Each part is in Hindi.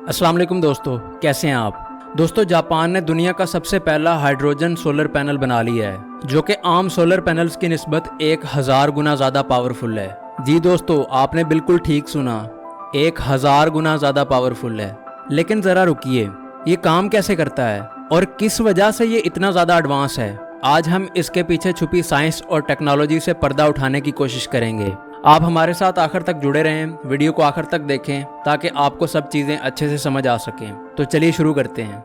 अस्सलाम वालेकुम दोस्तों, कैसे हैं आप। दोस्तों, जापान ने दुनिया का सबसे पहला हाइड्रोजन सोलर पैनल बना लिया है जो कि आम सोलर पैनल्स की निस्बत 1000 गुना ज़्यादा पावरफुल है। जी दोस्तों, आपने बिल्कुल ठीक सुना, 1000 गुना ज़्यादा पावरफुल है। लेकिन ज़रा रुकिए, ये काम कैसे करता है और किस वजह से ये इतना ज़्यादा एडवांस है। आज हम इसके पीछे छुपी साइंस और टेक्नोलॉजी से पर्दा उठाने की कोशिश करेंगे। आप हमारे साथ आखिर तक जुड़े रहें, वीडियो को आखिर तक देखें ताकि आपको सब चीज़ें अच्छे से समझ आ सकें। तो चलिए शुरू करते हैं।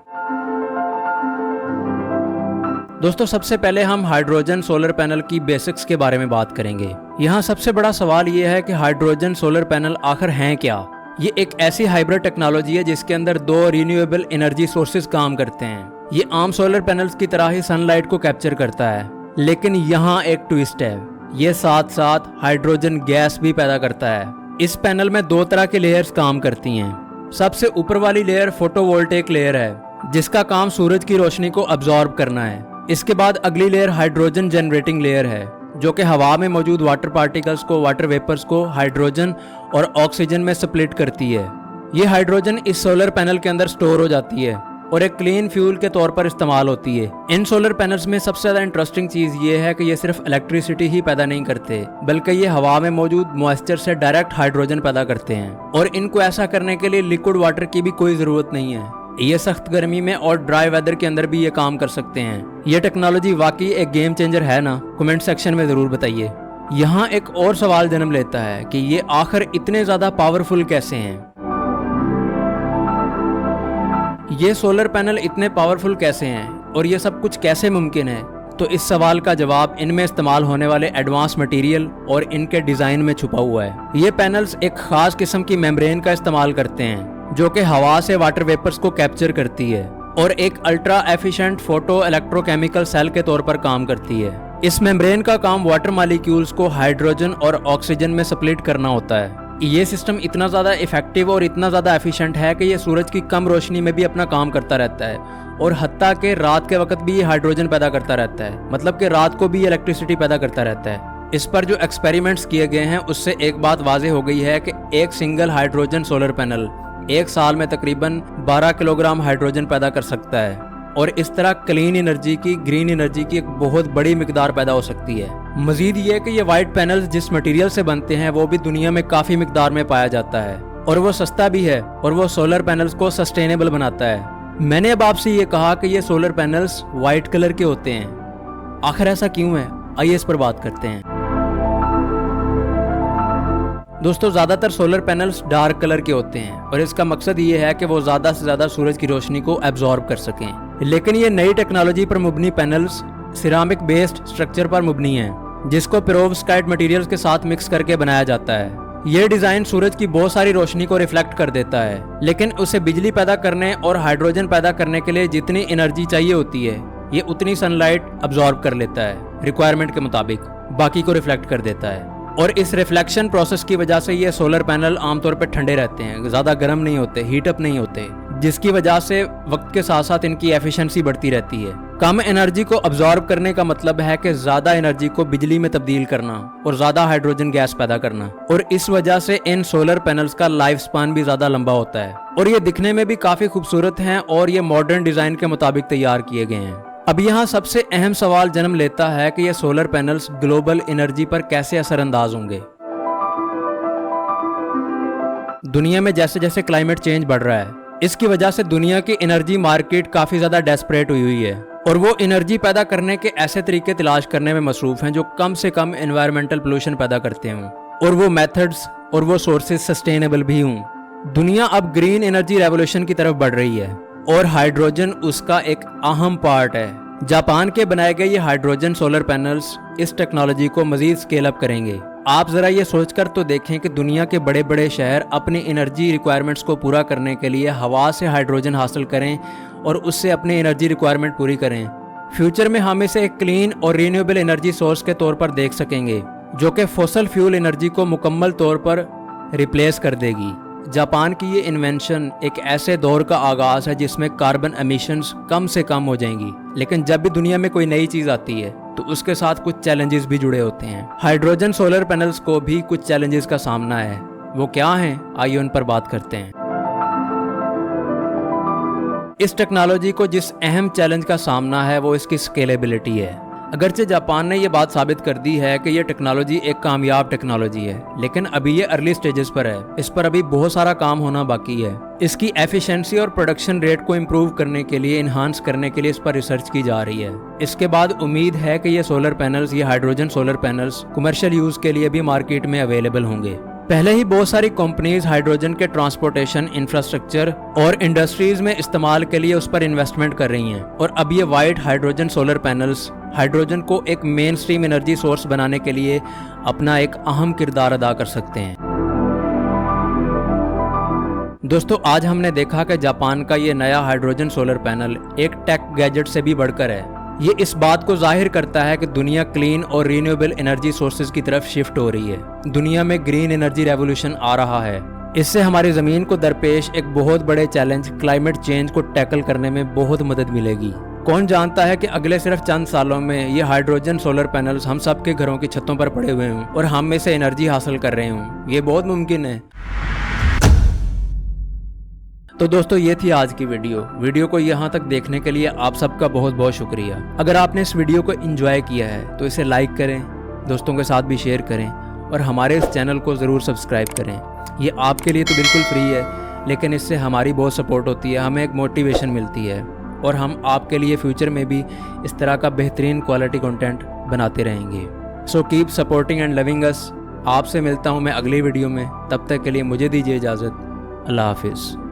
दोस्तों, सबसे पहले हम हाइड्रोजन सोलर पैनल की बेसिक्स के बारे में बात करेंगे। यहाँ सबसे बड़ा सवाल ये है कि हाइड्रोजन सोलर पैनल आखिर हैं क्या। ये एक ऐसी हाइब्रिड टेक्नोलॉजी है जिसके अंदर 2 रिन्यूएबल एनर्जी सोर्सेज काम करते हैं। ये आम सोलर पैनल्स की तरह ही सनलाइट को कैप्चर करता है, लेकिन यहाँ एक ट्विस्ट है, ये साथ साथ हाइड्रोजन गैस भी पैदा करता है। इस पैनल में 2 तरह की लेयर्स काम करती हैं। सबसे ऊपर वाली लेयर फोटोवोल्टेइक लेयर है जिसका काम सूरज की रोशनी को अब्जॉर्ब करना है। इसके बाद अगली लेयर हाइड्रोजन जनरेटिंग लेयर है जो कि हवा में मौजूद वाटर पार्टिकल्स को, वाटर वेपर्स को हाइड्रोजन और ऑक्सीजन में स्प्लिट करती है। ये हाइड्रोजन इस सोलर पैनल के अंदर स्टोर हो जाती है और एक क्लीन फ्यूल के तौर पर इस्तेमाल होती है। इन सोलर पैनल्स में सबसे ज़्यादा इंटरेस्टिंग चीज़ ये है कि ये सिर्फ इलेक्ट्रिसिटी ही पैदा नहीं करते, बल्कि ये हवा में मौजूद मॉइस्चर से डायरेक्ट हाइड्रोजन पैदा करते हैं। और इनको ऐसा करने के लिए लिक्विड वाटर की भी कोई ज़रूरत नहीं है। ये सख्त गर्मी में और ड्राई वेदर के अंदर भी ये काम कर सकते हैं। ये टेक्नोलॉजी वाकई एक गेम चेंजर है ना? कमेंट सेक्शन में ज़रूर बताइए। यहाँ एक और सवाल जन्म लेता है कि ये आखिर इतने ज़्यादा पावरफुल कैसे हैं। ये सोलर पैनल इतने पावरफुल कैसे हैं और ये सब कुछ कैसे मुमकिन है? तो इस सवाल का जवाब इनमें इस्तेमाल होने वाले एडवांस मटेरियल और इनके डिज़ाइन में छुपा हुआ है। ये पैनल्स एक खास किस्म की मेम्ब्रेन का इस्तेमाल करते हैं जो कि हवा से वाटर वेपर्स को कैप्चर करती है और एक ultra efficient photo electrochemical cell के तौर पर काम करती है। इस मेम्ब्रेन का काम वाटर मॉलिक्यूल्स को हाइड्रोजन और ऑक्सीजन में स्प्लिट करना होता है। ये सिस्टम इतना ज़्यादा इफेक्टिव और इतना ज़्यादा एफिशिएंट है कि ये सूरज की कम रोशनी में भी अपना काम करता रहता है और हत्ता के रात के वक्त भी ये हाइड्रोजन पैदा करता रहता है, मतलब कि रात को भी इलेक्ट्रिसिटी पैदा करता रहता है। इस पर जो एक्सपेरिमेंट्स किए गए हैं उससे एक बात वाज़ेह हो गई है कि एक सिंगल हाइड्रोजन सोलर पैनल 1 साल में तकरीबन 12 किलोग्राम हाइड्रोजन पैदा कर सकता है और इस तरह क्लीन एनर्जी की, ग्रीन एनर्जी की एक बहुत बड़ी मिकदार पैदा हो सकती है। मजीद ये कि ये वाइट पैनल्स जिस मटेरियल से बनते हैं वो भी दुनिया में काफ़ी मिकदार में पाया जाता है और वो सस्ता भी है और वो सोलर पैनल्स को सस्टेनेबल बनाता है। मैंने अब आपसे ये कहा कि ये सोलर पैनल्स वाइट कलर के होते हैं, आखिर ऐसा क्यों है? आइए इस पर बात करते हैं। दोस्तों, ज़्यादातर सोलर पैनल्स डार्क कलर के होते हैं और इसका मकसद ये है कि वो ज़्यादा से ज़्यादा सूरज की रोशनी को एब्जॉर्ब कर सकें। लेकिन ये नई टेक्नोलॉजी पर मुबनी पैनल्स सिरामिक बेस्ड स्ट्रक्चर पर मुबनी हैं जिसको पेरोव्स्काइट मटेरियल्स के साथ मिक्स करके बनाया जाता है। ये डिज़ाइन सूरज की बहुत सारी रोशनी को रिफ्लेक्ट कर देता है, लेकिन उसे बिजली पैदा करने और हाइड्रोजन पैदा करने के लिए जितनी एनर्जी चाहिए होती है ये उतनी सनलाइट अब्जॉर्ब कर लेता है रिक्वायरमेंट के मुताबिक, बाकी को रिफ्लेक्ट कर देता है। और इस रिफ्लेक्शन प्रोसेस की वजह से ये सोलर पैनल आमतौर पर ठंडे रहते हैं, ज़्यादा गर्म नहीं होते, हीटअप नहीं होते, जिसकी वजह से वक्त के साथ साथ इनकी एफिशिएंसी बढ़ती रहती है। कम एनर्जी को अब्जॉर्ब करने का मतलब है कि ज़्यादा एनर्जी को बिजली में तब्दील करना और ज़्यादा हाइड्रोजन गैस पैदा करना, और इस वजह से इन सोलर पैनल्स का लाइफ स्पान भी ज़्यादा लंबा होता है और ये दिखने में भी काफ़ी खूबसूरत हैं और ये मॉडर्न डिज़ाइन के मुताबिक तैयार किए गए हैं। अब यहाँ सबसे अहम सवाल जन्म लेता है कि ये सोलर पैनल्स ग्लोबल एनर्जी पर कैसे असरअंदाज होंगे। दुनिया में जैसे जैसे क्लाइमेट चेंज बढ़ रहा है, इसकी वजह से दुनिया की एनर्जी मार्केट काफ़ी ज़्यादा डेस्परेट हुई है और वो एनर्जी पैदा करने के ऐसे तरीके तलाश करने में मसरूफ़ हैं जो कम से कम एनवायरमेंटल पोल्यूशन पैदा करते हों और वो मेथड्स और वो सोर्सेज सस्टेनेबल भी हों। दुनिया अब ग्रीन एनर्जी रेवोल्यूशन की तरफ बढ़ रही है और हाइड्रोजन उसका एक अहम पार्ट है। जापान के बनाए गए ये हाइड्रोजन सोलर पैनल्स इस टेक्नोलॉजी को मजीद स्केल अप करेंगे। आप ज़रा ये सोचकर तो देखें कि दुनिया के बड़े बड़े शहर अपनी एनर्जी रिक्वायरमेंट्स को पूरा करने के लिए हवा से हाइड्रोजन हासिल करें और उससे अपनी एनर्जी रिक्वायरमेंट पूरी करें। फ्यूचर में हम इसे एक क्लीन और रीन्यूएबल एनर्जी सोर्स के तौर पर देख सकेंगे जो कि फॉसिल फ्यूल एनर्जी को मुकम्मल तौर पर रिप्लेस कर देगी। जापान की ये इन्वेंशन एक ऐसे दौर का आगाज़ है जिसमें कार्बन एमिशंस कम से कम हो जाएंगी, लेकिन जब भी दुनिया में कोई नई चीज़ आती है तो उसके साथ कुछ चैलेंजेस भी जुड़े होते हैं। हाइड्रोजन सोलर पैनल्स को भी कुछ चैलेंजेस का सामना है, वो क्या हैं? आइए उन पर बात करते हैं। इस टेक्नोलॉजी को जिस अहम चैलेंज का सामना है वो इसकी स्केलेबिलिटी है। अगरचे जापान ने ये बात साबित कर दी है कि ये टेक्नोलॉजी एक कामयाब टेक्नोलॉजी है, लेकिन अभी ये अर्ली स्टेजेस पर है। इस पर अभी बहुत सारा काम होना बाकी है। इसकी एफिशिएंसी और प्रोडक्शन रेट को इम्प्रूव करने के लिए, इन्हांस करने के लिए इस पर रिसर्च की जा रही है। इसके बाद उम्मीद है कि ये सोलर पैनल्स, ये hydrogen solar panels commercial use के लिए भी मार्केट में अवेलेबल होंगे। पहले ही बहुत सारी कंपनीज हाइड्रोजन के ट्रांसपोर्टेशन, इंफ्रास्ट्रक्चर और इंडस्ट्रीज में इस्तेमाल के लिए उस पर इन्वेस्टमेंट कर रही हैं, और अब ये white hydrogen solar panels hydrogen को एक मेन स्ट्रीम एनर्जी सोर्स बनाने के लिए अपना एक अहम किरदार अदा कर सकते हैं। दोस्तों, आज हमने देखा कि जापान का ये नया हाइड्रोजन सोलर पैनल एक टेक गैजेट से भी बढ़कर है। ये इस बात को जाहिर करता है कि दुनिया क्लीन और रीन्यूएबल एनर्जी सोर्सेज की तरफ शिफ्ट हो रही है। दुनिया में ग्रीन एनर्जी रेवोल्यूशन आ रहा है। इससे हमारी ज़मीन को दरपेश एक बहुत बड़े चैलेंज क्लाइमेट चेंज को टैकल करने में बहुत मदद मिलेगी। कौन जानता है कि अगले सिर्फ चंद सालों में ये हाइड्रोजन सोलर पैनल्स हम सबके घरों की छतों पर पड़े हुए हों और हम में से एनर्जी हासिल कर रहे हों। ये बहुत मुमकिन है। तो दोस्तों, ये थी आज की वीडियो को यहाँ तक देखने के लिए आप सबका बहुत बहुत शुक्रिया। अगर आपने इस वीडियो को एंजॉय किया है तो इसे लाइक करें, दोस्तों के साथ भी शेयर करें और हमारे इस चैनल को ज़रूर सब्सक्राइब करें। ये आपके लिए तो बिल्कुल फ्री है, लेकिन इससे हमारी बहुत सपोर्ट होती है, हमें एक मोटिवेशन मिलती है और हम आपके लिए फ्यूचर में भी इस तरह का बेहतरीन क्वालिटी कंटेंट बनाते रहेंगे। So keep supporting and loving अस। आपसे मिलता हूँ मैं अगली वीडियो में। तब तक के लिए मुझे दीजिए इजाज़त। अल्लाह हाफिज़।